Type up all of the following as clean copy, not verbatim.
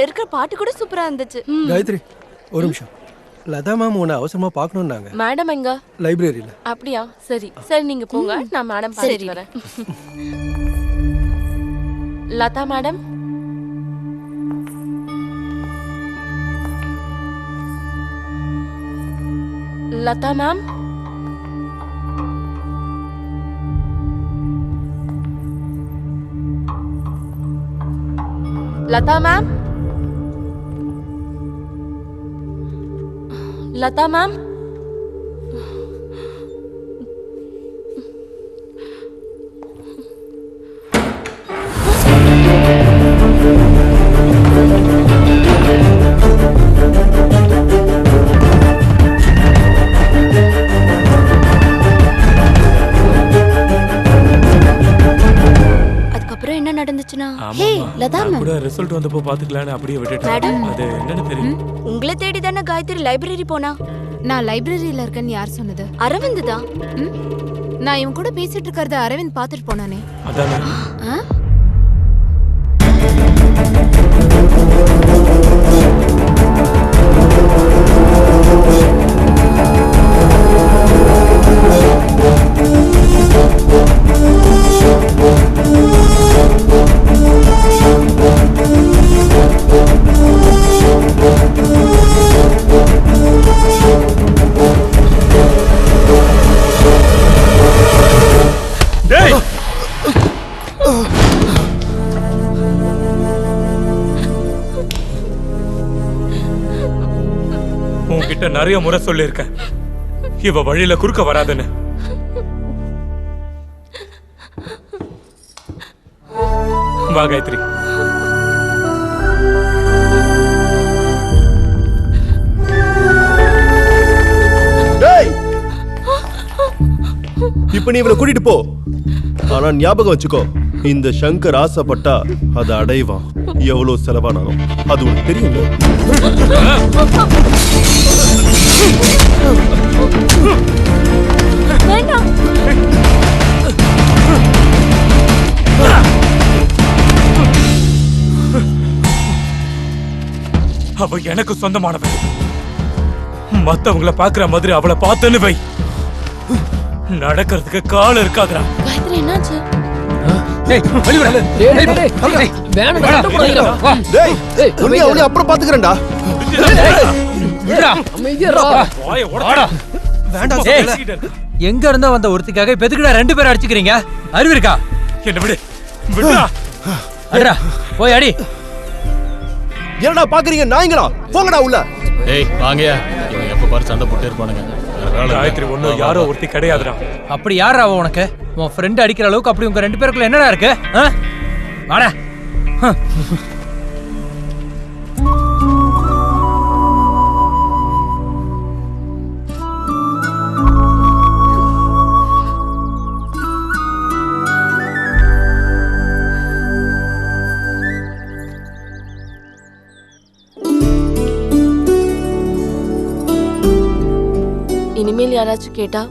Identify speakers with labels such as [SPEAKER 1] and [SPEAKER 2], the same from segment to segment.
[SPEAKER 1] இருக்கிற பாட்டு கூட சூப்பரா இருந்துச்சு.
[SPEAKER 2] காயத்ரி ஒரு நிமிஷம். லதா மேம் உன்னை அவசரமா பார்க்கணும்னாங்க.
[SPEAKER 1] மேடம் எங்க?
[SPEAKER 2] லைப்ரரியில.
[SPEAKER 1] அப்படியா? சரி சரி, நீங்க போங்க, நான் மேடம் பார்த்துட்டு வரேன். Latha madam, Latha ma'am, Latha ma'am, Latha ma'am,
[SPEAKER 3] அதுக்கப்புறம் என்ன நடந்துச்சுன்னா,
[SPEAKER 4] ஹே லதா மேம் கூட ரிசல்ட் வந்தப்போ பாத்துக்கலாம்னு அப்படியே விட்டுட்டேன். அது என்னன்னு தெரியும்.
[SPEAKER 3] உங்களை தேடி தானே காயத்ரி லைப்ரரி போனா.
[SPEAKER 5] நான் லைப்ரரியில இருக்கேன்னு யார் சொன்னது?
[SPEAKER 3] அரவிந்த் தான்.
[SPEAKER 5] நான் இவன் கூட பேசிட்டு இருக்கறத அரவிந்த் பாத்துட்டு போனானே.
[SPEAKER 4] அதானே. உன்கிட்ட நிறைய முறை சொல்லிருக்கேன், இவ வழியில குறுக்க வராதுன்னு. வா காயத்ரி.
[SPEAKER 6] இப்ப நீ இவளை கூட்டிட்டு போ. ஆனா ஞாபகம் வச்சுக்கோ, இந்த சங்கர் ஆசைப்பட்டா அதை அடைவான். எவ்வளவு செலவானாலும் அது உனக்கு தெரியும்.
[SPEAKER 1] வேண்டாம்.
[SPEAKER 4] அவ எனக்கு சொந்தமானவ. மத்தவங்கள பாக்குற மாதிரி அவளை பார்த்தேன்னு வை, நடக்கிறதுக்கு கால் இருக்காதுடா.
[SPEAKER 1] காயத்ரி என்னாச்சு?
[SPEAKER 6] அப்புறம் பாத்துக்கிறேன்டா.
[SPEAKER 7] எங்க இருந்தா வந்த ஒருத்திக்காக இப்ப எதுக்குடா ரெண்டு பேரும் அடிச்சுக்கிறீங்க? அறிவு இருக்கா?
[SPEAKER 4] என்ன விடு, விடுடா.
[SPEAKER 7] அடடா போய் அடி.
[SPEAKER 6] என்னடா பாக்குறீங்க நாய்ங்களா? போங்கடா உள்ள.
[SPEAKER 8] டேய் வாங்கயா, இவங்க எப்ப பாரு சண்டை போட்டே இருப்பானுங்க.
[SPEAKER 4] காயத்ரி ஒண்ணு யாரோ ஒருத்தி கிடையாதுடா.
[SPEAKER 7] அப்படி யாரா அவ உனக்கு? உன் ஃப்ரெண்ட் அடிக்கிற அளவுக்கு அப்படி உங்க ரெண்டு பேருக்குள்ள என்னடா இருக்கு? வாடா.
[SPEAKER 1] இனிமேல் யாராச்சும் கேட்டா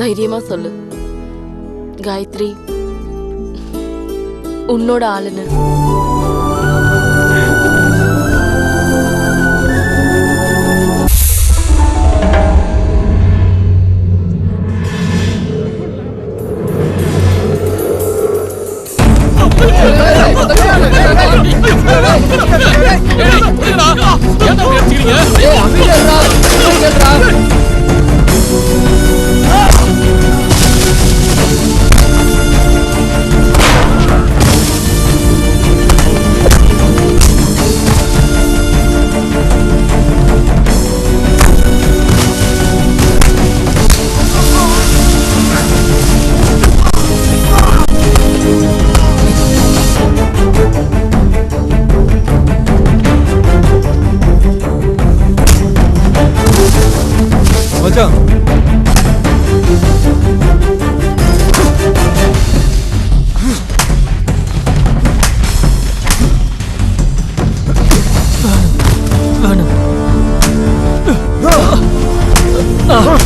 [SPEAKER 1] தைரியமா சொல்லு, காயத்ரி உன்னோட ஆளுன்னு.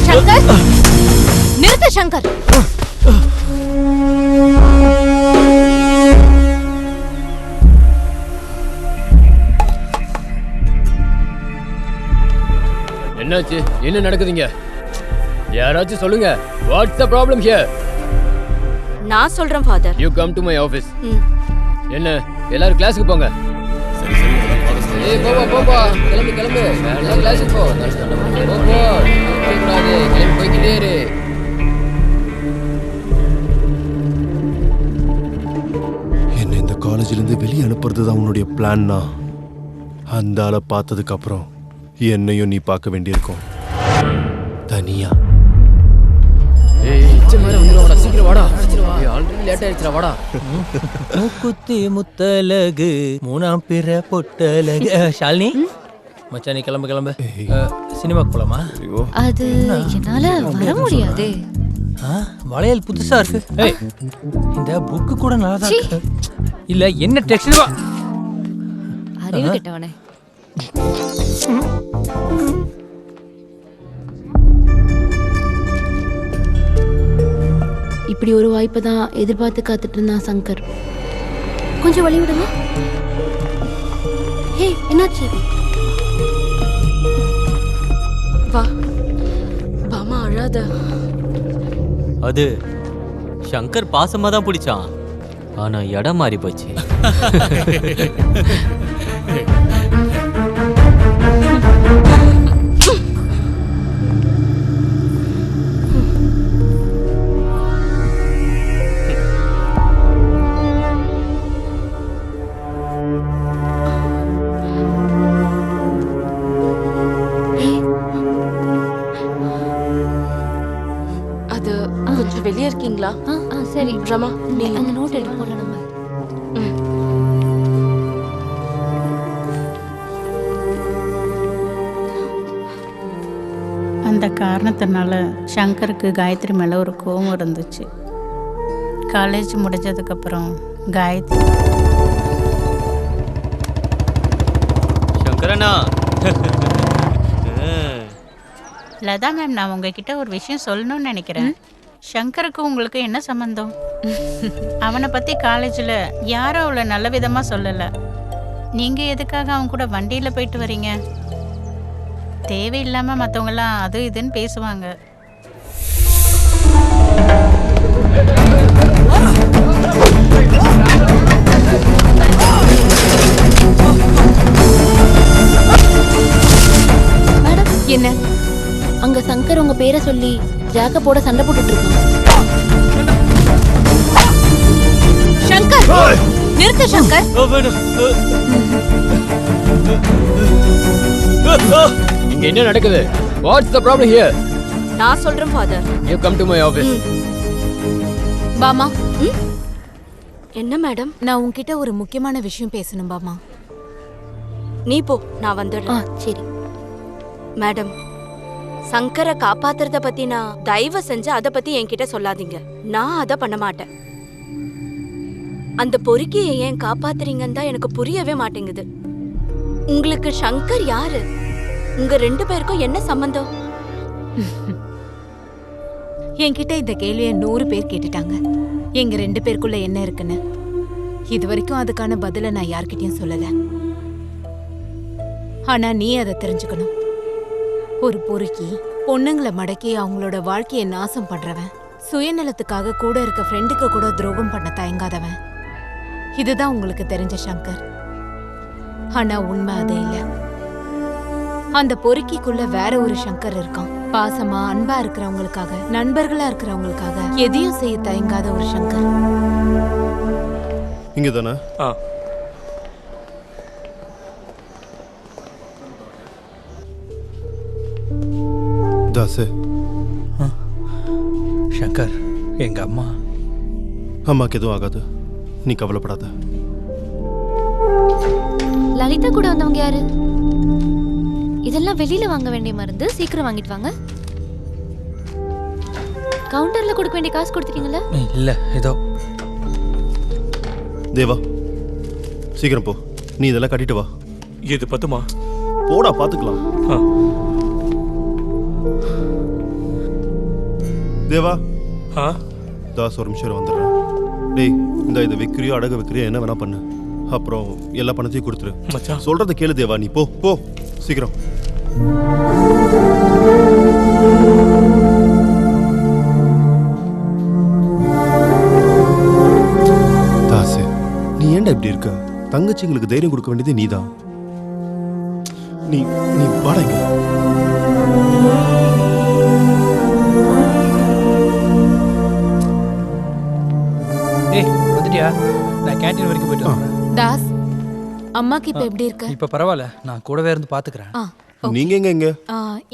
[SPEAKER 5] சங்கர், நிறுத்து சங்கர்.
[SPEAKER 9] என்னாச்சு? என்ன நடக்குதுங்க? யாராச்சும் சொல்லுங்க. Watts the problem here?
[SPEAKER 3] நான் சொல்றேன் father.
[SPEAKER 9] You come to my office. என்ன எல்லாரும் கிளாஸுக்கு போங்க.
[SPEAKER 8] சரி சரி அதெல்லாம் பார்க்க சொல்லு.
[SPEAKER 9] ஏய் போப்பா கிளம்பு கிளம்பு. எல்லாம் கிளாஸுக்கு போ. கிளம்பி போய்கிட்டே இரு.
[SPEAKER 6] என்ன இந்த காலேஜ்ல இருந்து வெளியே அனுப்புறது தான் உன்னுடைய பிளான்னா? அந்த ஆளை பார்த்ததுக்கு அப்புறம் என்னையும் நீ பார்க்க வேண்டியிருக்கும் தனியா.
[SPEAKER 9] ஏய் இச்ச மாதிரி வந்துடுவாடா, சீக்கிரம் வாடா. ஆல்ரெடி லேட் ஆயிடுச்சுடா, வாடா.
[SPEAKER 7] மூக்குத்தி முத்தலகு மூணாம் பிற பொட்டலகு. ஷாலினி மச்சான் நீ கிளம்பு கிளம்பு. சினிமாக்கு போலாமா?
[SPEAKER 5] அது என்னால வர முடியாது.
[SPEAKER 7] வளையல் புதுசா இருக்கு. ஏய் இந்த புக்கு கூட நல்லா தான் இருக்கு. இல்ல என்ன டெக்ஸ்ட் வா.
[SPEAKER 5] அறிவு கெட்டவனே.
[SPEAKER 3] இப்படி ஒரு வாய்ப்பை தான் எதிர்பார்த்து காத்துட்டு இருந்தான் சங்கர். கொஞ்சம் வழி விடுங்க. ஹே என்னாச்சு?
[SPEAKER 1] வா பாமா அழாத.
[SPEAKER 10] அது சங்கர் பாசமா தான் பிடிச்சான், ஆனா இடம் மாறி போச்சு.
[SPEAKER 1] அது கொஞ்சம் வெளியே இருக்கீங்களா?
[SPEAKER 3] சரி
[SPEAKER 1] ரமா நீ
[SPEAKER 3] அந்த நோட் எடுத்து போடலாம் நம்ம.
[SPEAKER 11] அந்த காரணத்தினால சங்கருக்கு காயத்ரி மேலே ஒரு கோபம் இருந்துச்சு. காலேஜ் முடிஞ்சதுக்கப்புறம் காயத்ரி
[SPEAKER 10] சங்கரண்ணா.
[SPEAKER 11] லதா மேம், நான் உங்ககிட்ட ஒரு விஷயம் சொல்லணும்னு நினைக்கிறேன். சங்கருக்கு உங்களுக்கு என்ன சம்மந்தம்? அவனை பற்றி காலேஜில் யாரும் அவ்வளோ நல்ல விதமாக சொல்லலை. நீங்கள் எதுக்காக அவன் கூட வண்டியில் போயிட்டு வரீங்க? தேவையில்லாமல் மற்றவங்களாம் அது இதுன்னு பேசுவாங்க.
[SPEAKER 5] என்ன
[SPEAKER 3] அங்க சங்கர் உங்க பேரை சொல்லி ஜாக்கப்போட சண்டை போட்டுட்டு இருக்கான்.
[SPEAKER 5] சங்கர் நிறுத்து. சங்கர்
[SPEAKER 9] இங்க என்ன நடக்குது? What's the problem here?
[SPEAKER 3] நான் சொல்றேன் father.
[SPEAKER 9] You come to my office.
[SPEAKER 5] Bama.
[SPEAKER 3] என்ன மேடம்?
[SPEAKER 5] நான் உன்கிட்ட ஒரு முக்கியமான விஷயம் பேசணும் பாமா.
[SPEAKER 3] நீ போ, நான் வந்துடுறேன். சரி மேடம், சங்கரை காப்பாத்துறத பத்தி நான் தயவு செஞ்சு அதை பத்தி என்கிட்ட சொல்லாதீங்க. நான் அதை பண்ண மாட்டேன். அந்த பொறுக்கியை ஏன் காப்பாத்துறீங்கன்னு தான் எனக்கு புரியவே மாட்டேங்குது. உங்களுக்கு சங்கர் யாரு? உங்க ரெண்டு பேருக்கும் என்ன சம்பந்தம்?
[SPEAKER 5] என்கிட்ட இந்த கேள்வியை 100 பேர் கேட்டுட்டாங்க. எங்க 2 பேருக்குள்ள என்ன இருக்குன்னு. இது வரைக்கும் அதுக்கான பதில நான் யார்கிட்டயும் சொல்லல. ஆனா நீ அதை தெரிஞ்சுக்கணும். ஒரு பொறுக்கி பொண்ணுங்களை மடக்கி அவங்களோட வாழ்க்கையை நாசம் பண்றவன், சுயநலத்துக்காக கூட இருக்க ஃப்ரெண்டுக்கு கூட துரோகம் பண்ண தயங்காதவன். இதுதான் உங்களுக்கு தெரிஞ்ச சங்கர். ஆனா உண்மை அது இல்ல. அந்த பொறுக்கிக்குள்ள வேற ஒரு சங்கர் இருக்கான். பாசமா அன்பா இருக்கிறவங்களுக்காக, நண்பர்களா இருக்கிறவங்களுக்காக எதையும் செய்ய தயங்காத ஒரு சங்கர்.
[SPEAKER 6] இங்க தானே? தாசு,
[SPEAKER 2] சங்கர் எங்க அம்மா.
[SPEAKER 6] அம்மாக்கு எதுவும் ஆகாது, நீ கவலைப்படாத.
[SPEAKER 3] லலிதா கூட வந்தவங்க யாரு? இதெல்லாம் வெளியில வாங்க வேண்டிய மருந்து, சீக்கிரம் வாங்கிட்டு வாங்க. கவுண்டர்ல கொடுக்க வேண்டிய காசு கொடுத்துட்டீங்களா?
[SPEAKER 2] இல்ல, ஏதோ.
[SPEAKER 6] தேவா சீக்கிரம் போ, நீ இதெல்லாம் கட்டிட்டு வா.
[SPEAKER 4] இது பத்துமா?
[SPEAKER 6] போடா, பாத்துக்கலாம். தேவா. தாஸ் ஒரு நிமிஷம் வந்துடுறேன். டேய், இந்த இதை வைக்கிறியோ அடகு வைக்கிறியோ என்ன வேணா பண்ணு. அப்புறம் எல்லா பணத்தையும் கொடுத்துரு. சொல்றதை கேளு தேவா, நீ போ போ சீக்கிரம். ஏன்டா இப்படி இருக்க? தங்கச்சிங்களுக்கு தைரியம் கொடுக்க வேண்டியது நீதான். நீ நீ வாடா இங்க.
[SPEAKER 7] ஏய் வந்துட்டியா? நான் கேண்டீன் வரைக்கும் போயிட்டு வரேன்.
[SPEAKER 5] தாஸ், அம்மாக்கு இப்ப எப்படி இருக்கு?
[SPEAKER 7] இப்ப பரவாயில்ல, நான் கூடவே இருந்து பாத்துக்கிறேன்.
[SPEAKER 6] நீங்க எங்க?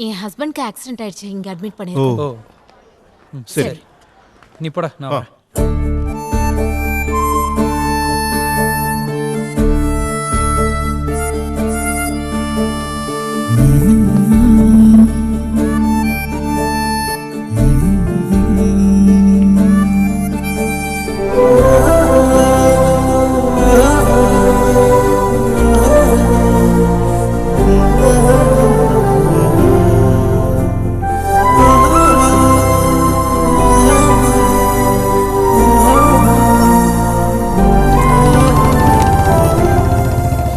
[SPEAKER 5] என் ஹஸ்பண்ட்க்கு ஆக்சிடென்ட் ஆயிடுச்சு, இங்க அட்மிட்
[SPEAKER 6] ஓ
[SPEAKER 5] பண்ணிருக்கோம்.
[SPEAKER 6] சரி,
[SPEAKER 7] நீ போடா, நான் வரேன்.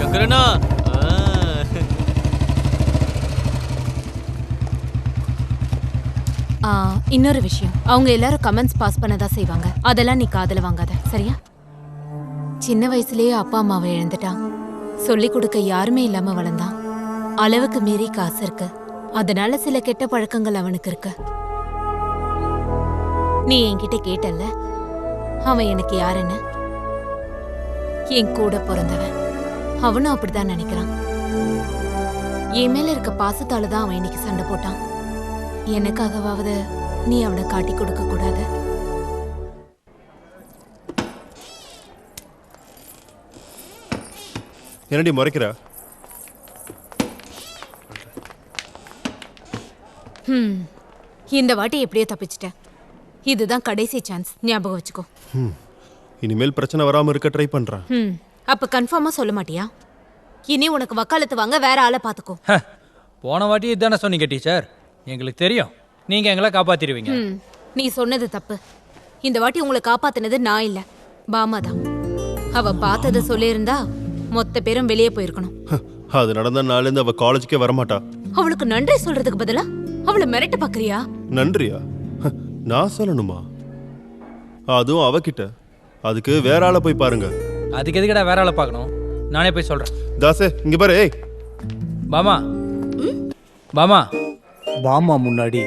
[SPEAKER 10] சங்கரனா,
[SPEAKER 5] இன்னொரு விஷயம், அவங்க எல்லாரும் கமெண்ட்ஸ் பாஸ் பண்ணதா செய்வாங்க. அதெல்லாம் நீ காதுல வாங்காத, சரியா? சின்ன வயசுலயே அப்பா அம்மாவை இழந்துட்டான். சொல்லி கொடுக்க யாருமே இல்லாம வளர்ந்தான். அளவுக்கு மீறி காசு இருக்கு, அதனால சில கெட்ட பழக்கங்கள் அவனுக்கு இருக்கு. நீ என்கிட்ட கேட்டல்ல அவன் எனக்கு யாருன்னு. என் கூட பிறந்தவன். அவனும் அப்படிதான் நினைக்கிறான். என் மேல இருக்க பாசத்தால தான் அவன் இன்னைக்கு சண்டை போட்டான். எனக்காகவாவது நீ அவனை காட்டி கொடுக்க கூடாது.
[SPEAKER 6] என்னடி முறைக்கிற?
[SPEAKER 5] இந்த வாட்டி எப்படியோ தப்பிச்சிட்டேன். இதுதான் கடைசி சான்ஸ், ஞாபகம் வச்சுக்கோ.
[SPEAKER 6] இனிமேல் பிரச்சனை வராம இருக்க ட்ரை பண்றேன்.
[SPEAKER 5] அப்ப கன்ஃபார்மா சொல்ல மாட்டியா? இனி உனக்கு வக்காலத்து வாங்க வேற ஆளை பாத்துக்கோ.
[SPEAKER 7] போன வாட்டி இதானே சொன்னீங்க டீச்சர். எங்களுக்கு தெரியும் நீங்க எங்களை காப்பாத்திடுவீங்க.
[SPEAKER 5] நீ சொன்னது தப்பு. இந்த வாட்டி உங்களை காப்பாத்தினது நான் இல்ல, பாமா தான். அவ பார்த்ததை சொல்லியிருந்தா மொத்த பேரும் வெளியே போயிருக்கணும்.
[SPEAKER 6] அது நடந்த நாள்லேருந்து அவ காலேஜுக்கே வரமாட்டா.
[SPEAKER 5] அவளுக்கு நன்றி சொல்றதுக்கு பதிலா அவளை மிரட்ட பாக்குறியா?
[SPEAKER 6] நன்றியா? நான் சொல்லணுமா? அதுவும் அவகிட்ட. அதுக்கு வேற ஆளை போய் பாருங்க.
[SPEAKER 7] அதுக்கு எதுக்கடா வேற ஆளை பார்க்கணும்? நானே போய் சொல்றேன்.
[SPEAKER 6] தாசே இங்க பாரு. ஏய்
[SPEAKER 7] பாமா, பாமா.
[SPEAKER 2] பாமா முன்னாடி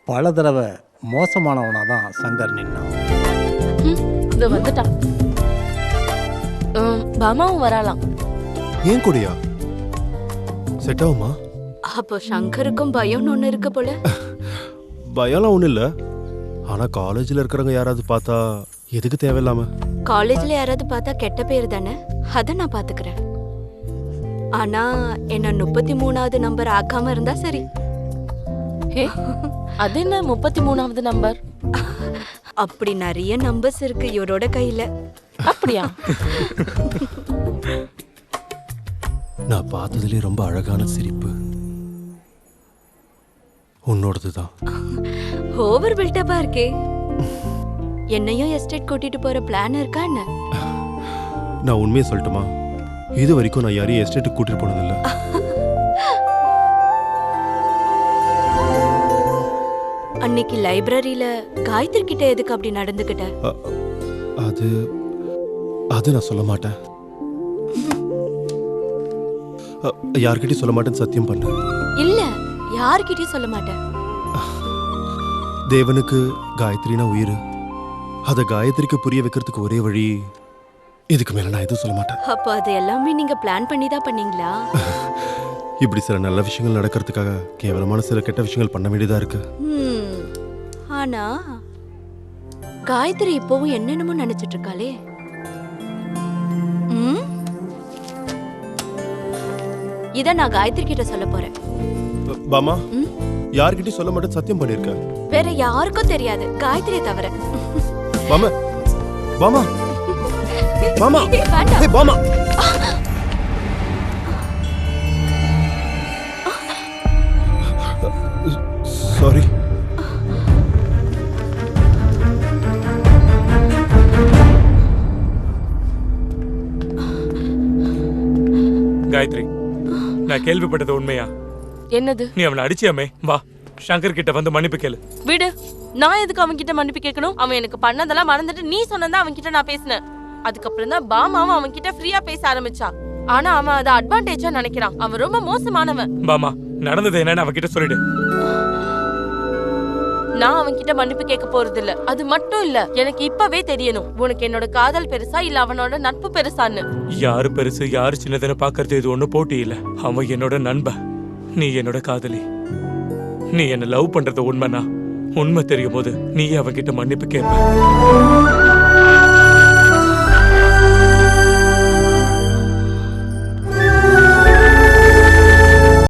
[SPEAKER 2] பல தடவை மோசமானவனா தான் சங்கர் நின்னான்.
[SPEAKER 1] இது வந்துட்டான். பாமாவும் வராலாம்.
[SPEAKER 6] ஏன் கூடயா? செட் ஆகுமா?
[SPEAKER 3] அப்போ சங்கருக்கும் பயம்னு ஒண்ணு இருக்கு போல.
[SPEAKER 6] பயம்லாம் ஒன்றும் இல்லை. ஆனால் காலேஜில் இருக்கிறவங்க யாராவது பார்த்தா எதுக்கு தேவையில்லாம?
[SPEAKER 3] காலேஜ்ல யாராவது பார்த்தா கெட்ட பேர் தானே, அதை நான் பாத்துக்கிறேன். ஆனா என்ன 33வது நம்பர் ஆக்காம இருந்தா சரி.
[SPEAKER 1] அது என்ன 33வது நம்பர்?
[SPEAKER 3] அப்படி நிறைய நம்பர்ஸ் இருக்கு இவரோட கையில.
[SPEAKER 1] அப்படியா?
[SPEAKER 6] நான் பார்த்ததுலேயே ரொம்ப அழகான சிரிப்பு உன்னோடது தான்.
[SPEAKER 3] ஓவர் பில்டப்பா இருக்கே. என்னையும் எஸ்டேட் கூட்டிட்டு போற பிளான் இருக்கா என்ன?
[SPEAKER 6] நான் உண்மையை சொல்லட்டுமா? இது வரைக்கும் நான் யாரையும் எஸ்டேட்டுக்கு கூட்டிட்டு போனதில்லை.
[SPEAKER 3] அன்னைக்கு லைப்ரரியில காயத்ரி கிட்ட எதுக்கு அப்படி நடந்துக்கிட்ட?
[SPEAKER 6] அது அது நான் சொல்ல மாட்டேன். யார்கிட்டயும் சொல்ல மாட்டேன்னு சத்தியம் பண்ண.
[SPEAKER 3] இல்ல, யார்கிட்டயும் சொல்ல மாட்டேன்.
[SPEAKER 6] தேவனுக்கு காயத்ரினா உயிர். அதை காயத்ரிக்கு புரிய வைக்கிறதுக்கு ஒரே வழி. இதுக்கு மேல நான் எதுவும் சொல்ல மாட்டேன்.
[SPEAKER 3] அப்ப அது எல்லாமே நீங்க பிளான் பண்ணி தான் பண்ணீங்களா?
[SPEAKER 6] இப்படி சில நல்ல விஷயங்கள் நடக்கிறதுக்காக கேவலமான சில கெட்ட விஷயங்கள் பண்ண வேண்டியதா இருக்கு.
[SPEAKER 3] ஆனா காயத்ரி இப்பவும் என்னென்னமோ நினைச்சிட்டு இருக்காளே. இத நான் காயத்ரி கிட்ட சொல்ல போறேன்.
[SPEAKER 6] பாமா, யார்கிட்டயும் சொல்ல மாட்டேன்னு சத்தியம் பண்ணிருக்க.
[SPEAKER 3] வேற யாருக்கும் தெரியாது, காயத்ரியை தவிர.
[SPEAKER 6] பாமா, பாமா, பாமா,
[SPEAKER 3] வேண்டாம்.
[SPEAKER 6] ஏய் பாமா. சாரி.
[SPEAKER 4] காயத்ரி, நான் கேள்விப்பட்டது உண்மையா?
[SPEAKER 1] என்னது?
[SPEAKER 4] நீ அவனை அடிச்சியாமே. வா, சங்கர் கிட்ட வந்து மன்னிப்பு கேளு.
[SPEAKER 1] விடு. நான் எதுக்கு அவன் கிட்ட மன்னிப்பு கேட்கணும்? அவன் எனக்கு பண்ணதெல்லாம் மறந்துட்டு நீ சொன்னதா அவன் கிட்ட நான் பேசினேன். அதுக்கப்புறம் தான் பாமாவும் அவன் கிட்ட ஃப்ரீயா பேச ஆரம்பிச்சா. ஆனா அவன் அதை அட்வான்டேஜா நினைக்கிறான். அவன் ரொம்ப மோசமானவன்.
[SPEAKER 4] பாமா நடந்தது என்னன்னு அவகிட்ட சொல்லிடு.
[SPEAKER 1] நான் அவன் கிட்ட மன்னிப்பு கேட்க போறது இல்ல. அது மட்டும் இல்ல, எனக்கு இப்பவே தெரியணும் உனக்கு என்னோட காதல் பெருசா இல்ல அவனோட நட்பு பெருசான்னு.
[SPEAKER 4] யாரு பெருசு யாரு சின்னதுன்னு பாக்குறது இது ஒண்ணு போட்டி இல்ல. அவன் என்னோட நண்பன், நீ என்னோட காதலி. நீ என்ன லவ் பண்றது உண்மைனா உண்மை தெரியும் போது நீ அவகிட்ட மன்னிப்பு கேட்ப.